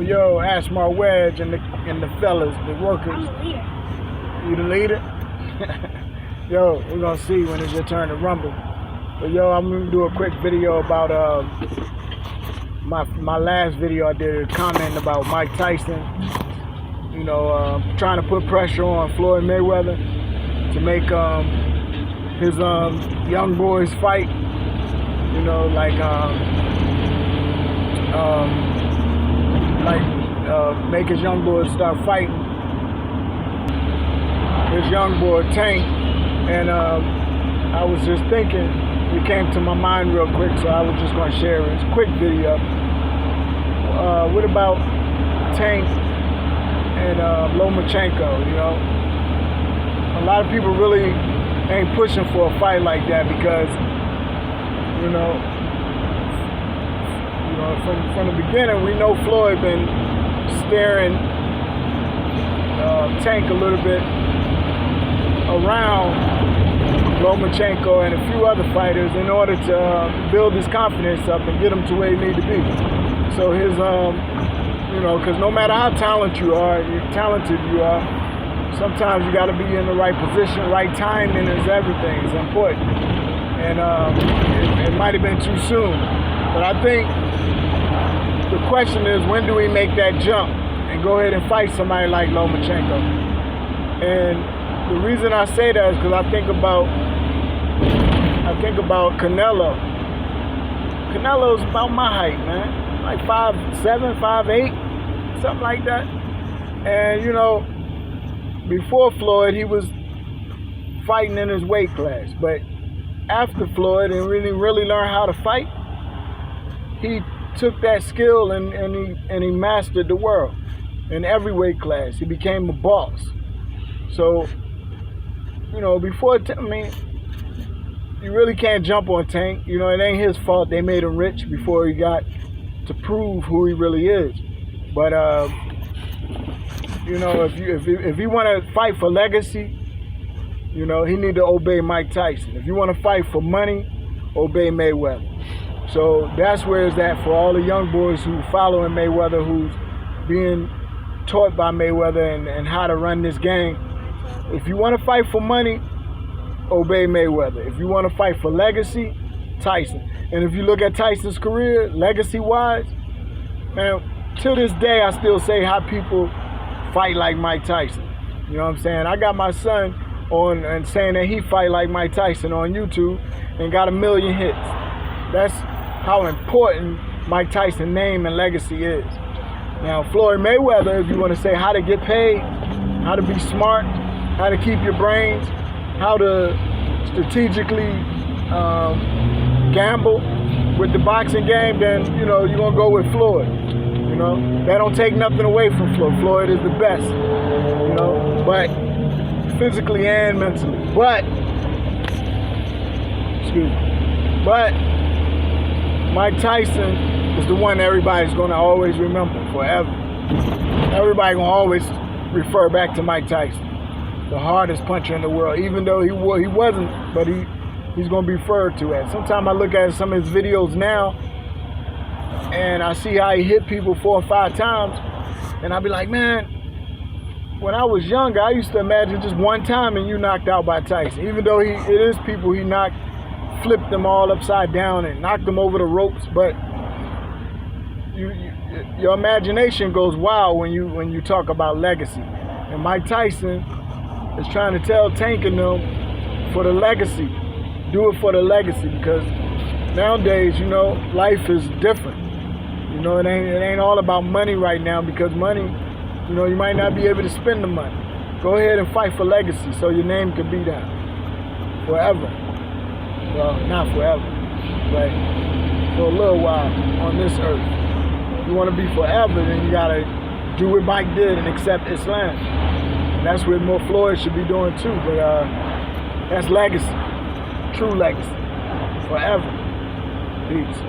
Oh, yo, ask my wedge and the fellas, the workers. I'm the leader. You the leader? Yo, we're gonna see when it's your turn to rumble. But yo, I'm gonna do a quick video about my last video I did, a comment about Mike Tyson. You know, trying to put pressure on Floyd Mayweather to make his young boys fight. You know, make his young boys start fighting. His young boy Tank, and I was just thinking, it came to my mind real quick, so I was just going to share it. It's a quick video. What about Tank and Lomachenko? You know, a lot of people really ain't pushing for a fight like that because, you know, from the beginning, we know Floyd been staring Tank a little bit around Lomachenko and a few other fighters in order to build his confidence up and get him to where he need to be. So his, you know, because no matter how talented you are, sometimes you got to be in the right position, right timing is everything. It's important. And it might have been too soon. But I think the question is, when do we make that jump and go ahead and fight somebody like Lomachenko? And the reason I say that is because I think about Canelo. Canelo's about my height, man. Like 5'7", 5'8", something like that. And you know, before Floyd, he was fighting in his weight class. But after Floyd and really learned how to fight, he took that skill and he mastered the world in every weight class. He became a boss. So, you know, you really can't jump on Tank. You know, it ain't his fault they made him rich before he got to prove who he really is. But you know, if you want to fight for legacy, you know, he need to obey Mike Tyson. If you want to fight for money, obey Mayweather. So that's where it's at for all the young boys who following Mayweather, who's being taught by Mayweather and how to run this game. If you want to fight for money, obey Mayweather. If you want to fight for legacy, Tyson. And if you look at Tyson's career, legacy-wise, man, to this day, I still say how people fight like Mike Tyson. You know what I'm saying? I got my son on and saying that he fight like Mike Tyson on YouTube and got 1 million hits. That's how important Mike Tyson's name and legacy is. Now, Floyd Mayweather, if you want to say how to get paid, how to be smart, how to keep your brains, how to strategically gamble with the boxing game, then, you know, you're going to go with Floyd. You know, that don't take nothing away from Floyd. Floyd is the best, you know, but physically and mentally. But, excuse me, but Mike Tyson is the one everybody's going to always remember forever. Everybody going to always refer back to Mike Tyson, the hardest puncher in the world, even though he wasn't, but he's going to be referred to as. Sometimes I look at some of his videos now, and I see how he hit people 4 or 5 times, and I'll be like, man, when I was younger, I used to imagine just one time and you knocked out by Tyson. Even though it is people he flipped them all upside down and knocked them over the ropes, but your imagination goes wild when you talk about legacy. And Mike Tyson is trying to tell Tank and them, for the legacy, do it for the legacy, because nowadays, you know, life is different. You know, it ain't all about money right now, because money, you know, you might not be able to spend the money. Go ahead and fight for legacy so your name can be there forever. Well, not forever, but for a little while on this earth. If you want to be forever, then you got to do what Mike did and accept Islam. And that's what more Floyd should be doing too, but that's legacy, true legacy, forever. Peace.